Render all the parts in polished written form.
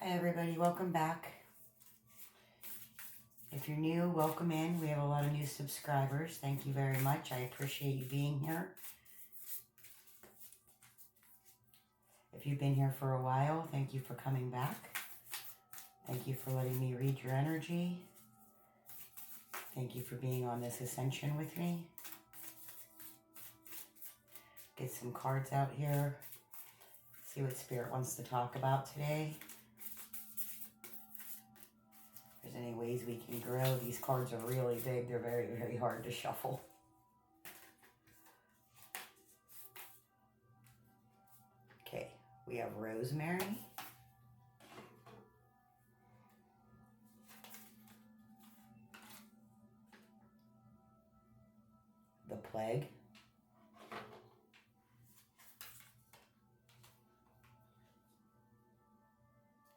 Hi everybody, welcome back. If you're new, welcome in. We have a lot of new subscribers. Thank you very much. I appreciate you being here. If you've been here for a while, thank you for coming back. Thank you for letting me read your energy. Thank you for being on this ascension with me. Get some cards out here. See what Spirit wants to talk about today. If there's any ways we can grow. These cards are really big. They're very, very hard to shuffle. Okay, we have Rosemary. The Plague.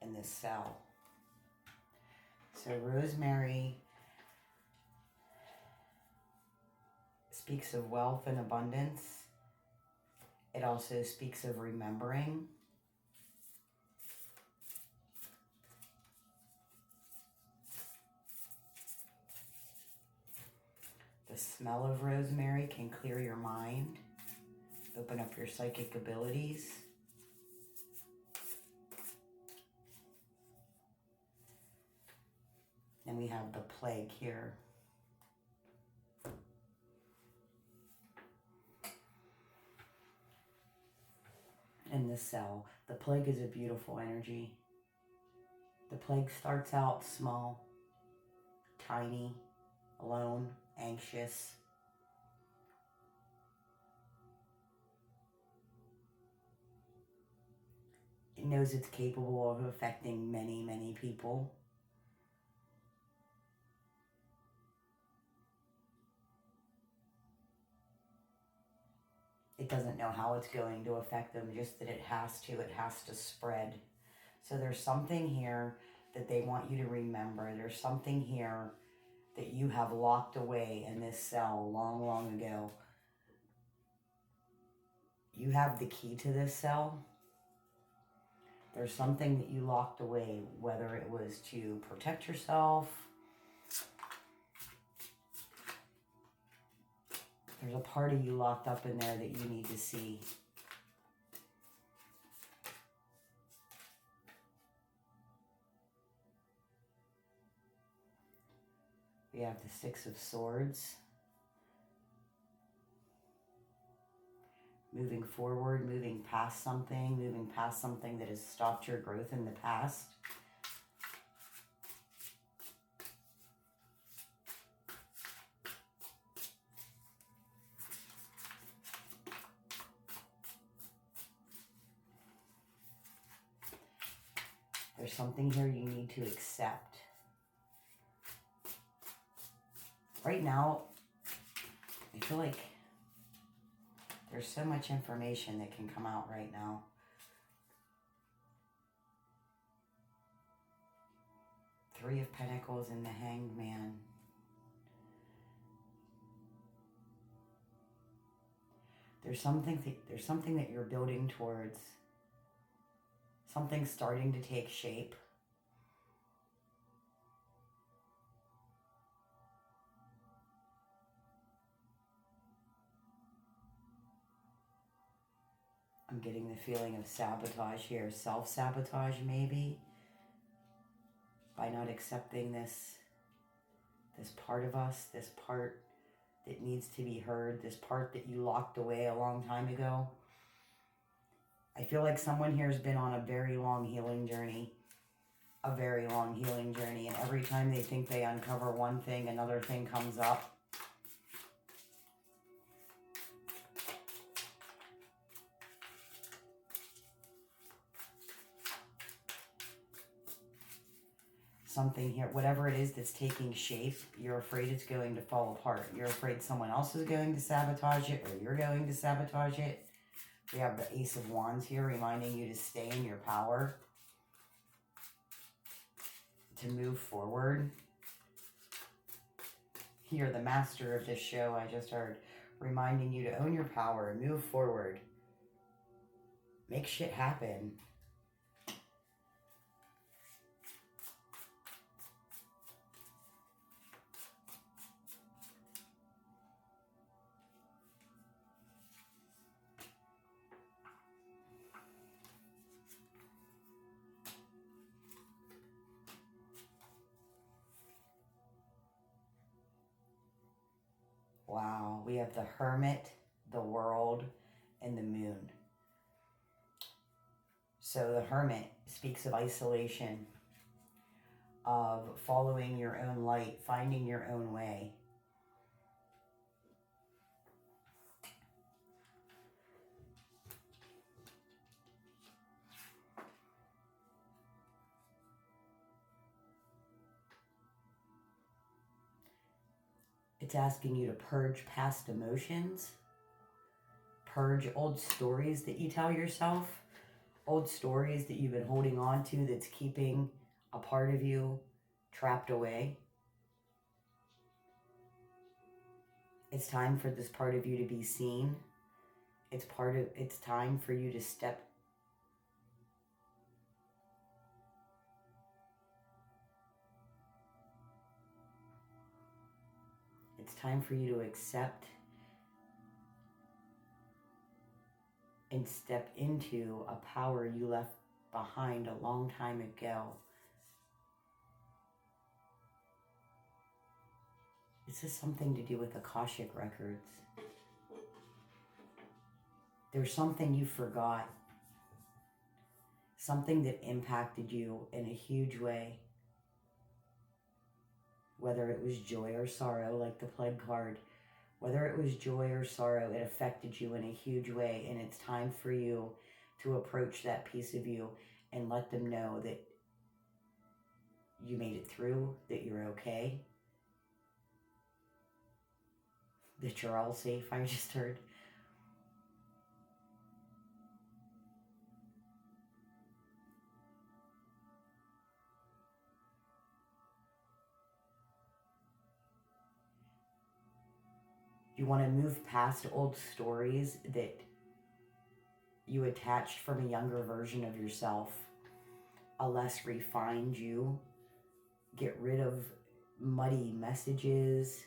And the Cell. So Rosemary speaks of wealth and abundance. It also speaks of remembering. The smell of rosemary can clear your mind, open up your psychic abilities. Then we have the Plague here. And the Cell. The Plague is a beautiful energy. The Plague starts out small, tiny, alone, anxious. It knows it's capable of affecting many, many people. It doesn't know how it's going to affect them, just that it has to spread. So there's something here that they want you to remember. There's something here that you have locked away in this cell long, long ago. You have the key to this cell. There's something that you locked away, whether it was to protect yourself. There's a part of you locked up in there that you need to see. We have the Six of Swords. Moving forward, moving past something that has stopped your growth in the past. There's something here you need to accept. Right now, I feel like there's so much information that can come out right now. Three of Pentacles and the Hanged Man. There's something that you're building towards. Something's starting to take shape. I'm getting the feeling of sabotage here. Self-sabotage maybe. By not accepting this part of us, this part that needs to be heard, this part that you locked away a long time ago. I feel like someone here has been on a very long healing journey. A very long healing journey. And every time they think they uncover one thing, another thing comes up. Something here, whatever it is that's taking shape, you're afraid it's going to fall apart. You're afraid someone else is going to sabotage it, or you're going to sabotage it. We have the Ace of Wands here reminding you to stay in your power, to move forward. You're the master of this show, I just heard, reminding you to own your power, move forward, make shit happen. We have the Hermit, the World, and the Moon. So the Hermit speaks of isolation, of following your own light, finding your own way. It's asking you to purge past emotions, purge old stories that you tell yourself, old stories that you've been holding on to that's keeping a part of you trapped away. It's time for this part of you to be seen. It's time for you to step It's time for you to accept and step into a power you left behind a long time ago. This is something to do with Akashic records. There's something you forgot. Something that impacted you in a huge way. Whether it was joy or sorrow, like the plague card. Whether it was joy or sorrow, it affected you in a huge way. And it's time for you to approach that piece of you and let them know that you made it through, that you're okay, that you're all safe, I just heard. You want to move past old stories that you attached from a younger version of yourself, a less refined you. Get rid of muddy messages,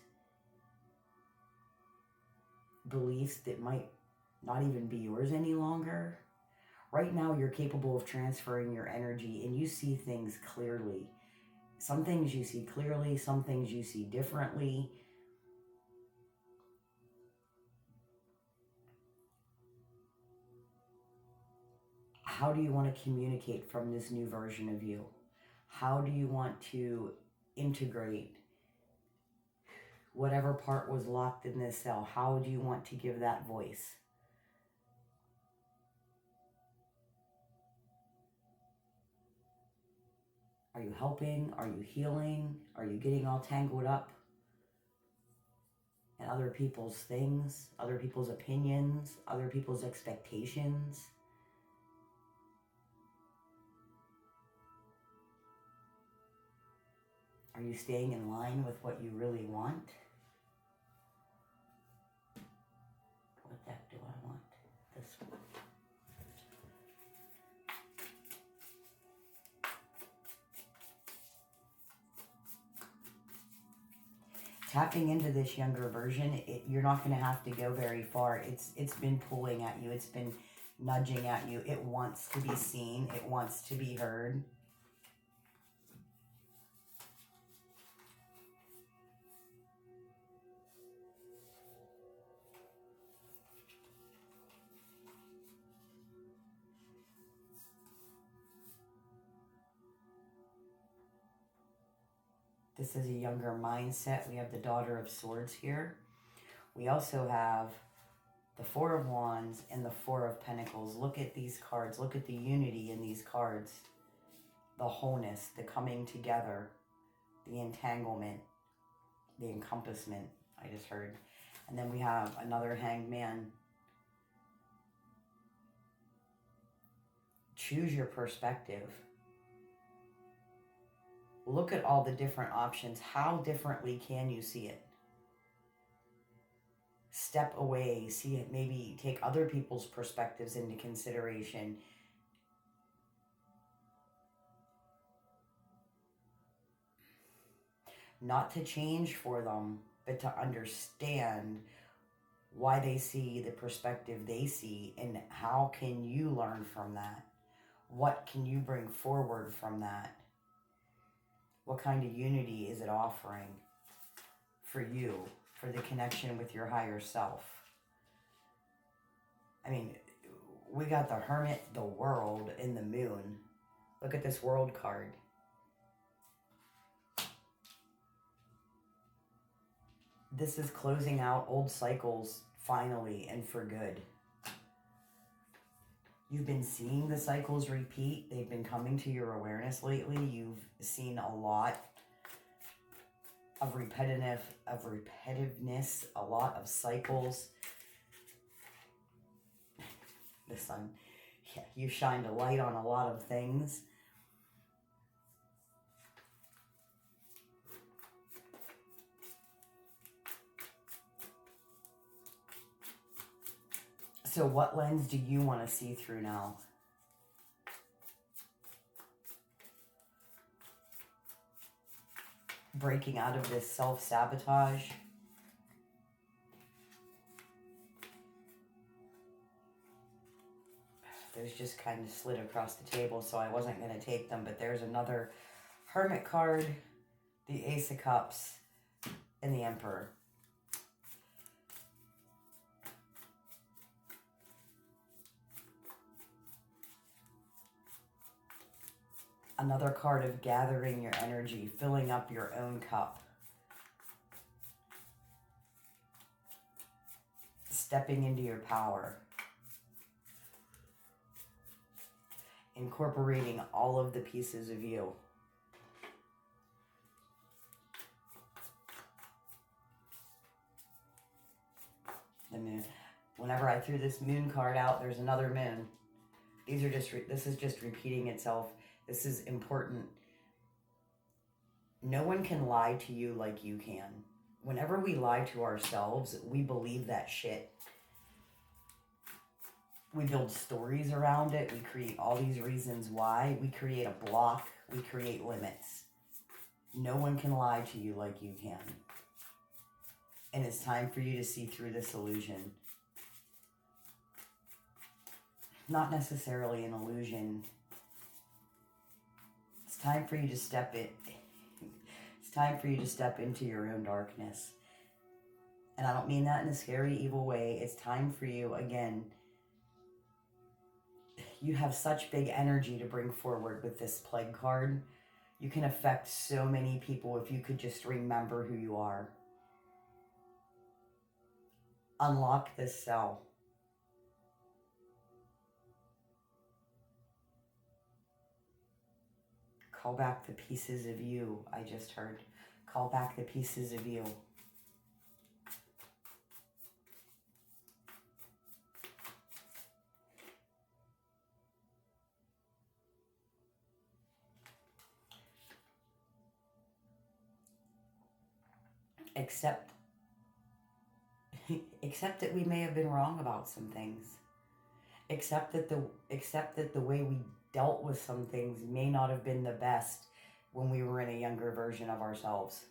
beliefs that might not even be yours any longer. Right now, you're capable of transferring your energy and you see things clearly. Some things you see clearly, some things you see differently. How do you want to communicate from this new version of you? How do you want to integrate whatever part was locked in this cell? How do you want to give that voice? Are you helping? Are you healing? Are you getting all tangled up in other people's things, other people's opinions, other people's expectations? Are you staying in line with what you really want? What deck do I want? This one. Tapping into this younger version, you're not going to have to go very far. It's been pulling at you. It's been nudging at you. It wants to be seen. It wants to be heard. This is a younger mindset. We have the Daughter of Swords here. We also have the Four of Wands and the Four of Pentacles. Look at these cards. Look at the unity in these cards. The wholeness, the coming together, the entanglement, the encompassment, I just heard. And then we have another Hanged Man. Choose your perspective. Look at all the different options. How differently can you see it? Step away, see it, maybe take other people's perspectives into consideration. Not to change for them, but to understand why they see the perspective they see and how can you learn from that? What can you bring forward from that? What kind of unity is it offering for you? for the connection with your higher self. I mean, we got the Hermit, the World, and the Moon. Look at this World card. This is closing out old cycles finally and for good. You've been seeing the cycles repeat. They've been coming to your awareness lately. You've seen a lot of repetitiveness, a lot of cycles. The sun, yeah, you shined a light on a lot of things. So what lens do you want to see through now? Breaking out of this self-sabotage. Those just kind of slid across the table, so I wasn't going to take them. But there's another Hermit card, the Ace of Cups, and the Emperor. Another card of gathering your energy, filling up your own cup. Stepping into your power. Incorporating all of the pieces of you. The Moon. Whenever I threw this Moon card out, there's another Moon. These are just, this is just repeating itself. This is important. No one can lie to you like you can. Whenever we lie to ourselves, we believe that shit. We build stories around it. We create all these reasons why. We create a block. We create limits. No one can lie to you like you can. And it's time for you to see through this illusion. Not necessarily an illusion. It's time for you to step in. It's time for you to step into your own darkness. And I don't mean that in a scary, evil way. It's time for you, again. You have such big energy to bring forward with this Plague card. You can affect so many people if you could just remember who you are. Unlock this cell. Call back the pieces of you, I just heard. Call back the pieces of you. Accept that we may have been wrong about some things. Accept that the way we dealt with some things may not have been the best when we were in a younger version of ourselves.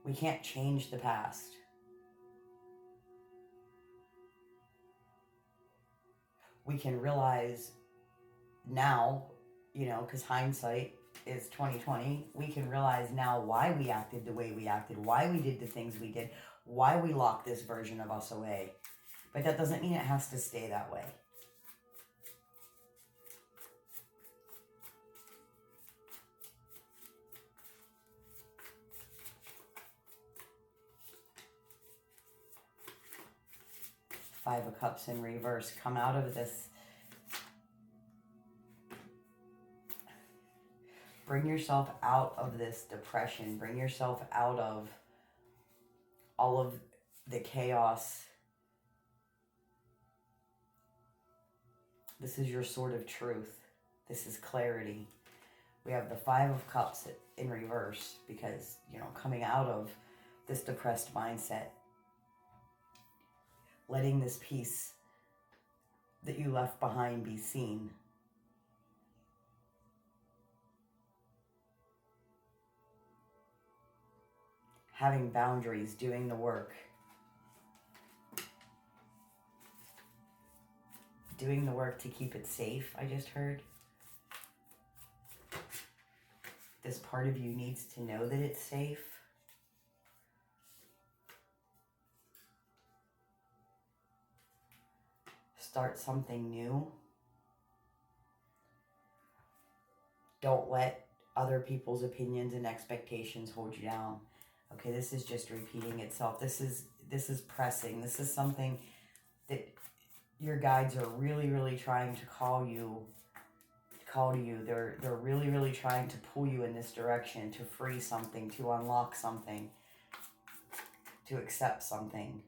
We can't change the past. We can realize now, you know, because hindsight is 2020, we can realize now why we acted the way we acted, why we did the things we did, why we locked this version of us away. But that doesn't mean it has to stay that way. Five of Cups in reverse. Come out of this. Bring yourself out of this depression. Bring yourself out of all of the chaos. This is your sword of truth. This is clarity. We have the Five of Cups in reverse because, you know, coming out of this depressed mindset, letting this piece that you left behind be seen. Having boundaries, doing the work. Doing the work to keep it safe, I just heard. This part of you needs to know that it's safe. start something new. Don't let other people's opinions and expectations hold you down. Okay, this is just repeating itself. This is pressing. This is something that your guides are really, really trying to call to you. They're really, really trying to pull you in this direction, to free something, to unlock something, to accept something.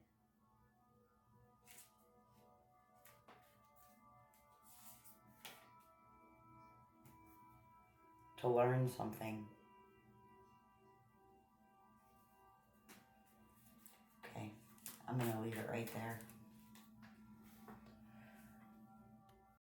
To learn something. Okay, I'm going to leave it right there.